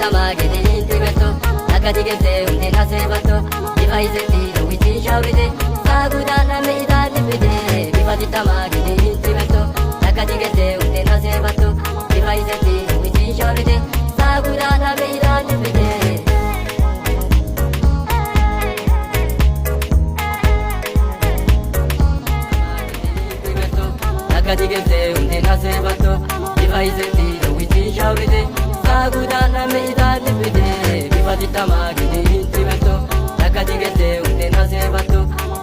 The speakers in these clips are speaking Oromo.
tamagini intimeto Nakati gete unte nasebato Divaizeti dawiti shaurite Sagudana meida nipite Bifati tamagini intimeto Nakati gete unte nasebato Divaizeti dawiti shaurite Sagudana meida nipite Nakati gete unte nasebato Divaizeti dawiti shaurite Sagudana meida nipite Bifati tamagini intimeto Nakati gete unte nasebato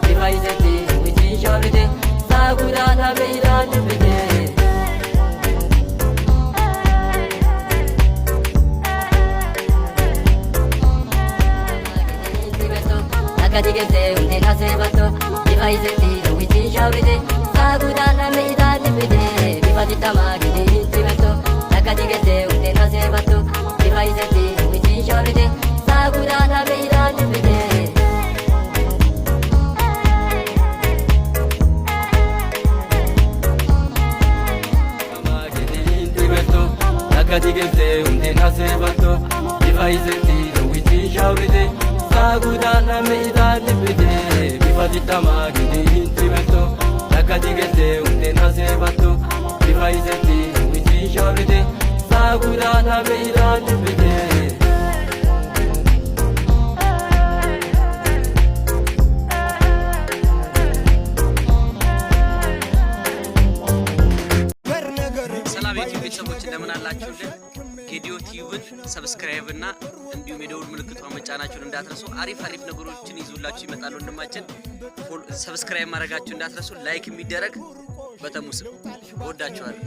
Divaizeti dawiti shaurite Sagudana meida nipite Nakati gete unte nasebato Divaizeti dawiti shaurite Sagudana meida nipite Bifati tamagini intimeto Nakati gete unte nasebato Divaizeti dawiti shaurite Sagudana meida nipite Nakati gete unte nasebato Divaizeti dawiti shaurite Sagudana meida nipite Bifati tamagini intimeto Nakati gete unte nasebato Divaizeti dawiti shaurite Sagudana meida nipite ሰላም የዩቲዩብ ቤተሰቦች እንደምን አላችሁልን? ጌዲዮ ቲዩብን ሰብስክራይብ እና እንዲሁም የደውል ምልክቷን መጫናችሁን እንዳትረሱ። አሪፍ ነገሮችን ይዙላችሁ ይመጣሉ። ወንድማችን ሰብስክራይብ ማድረጋችሁን እንዳትረሱ። ላይክ የሚደረግ በተሙስም ወዳችኋለሁ።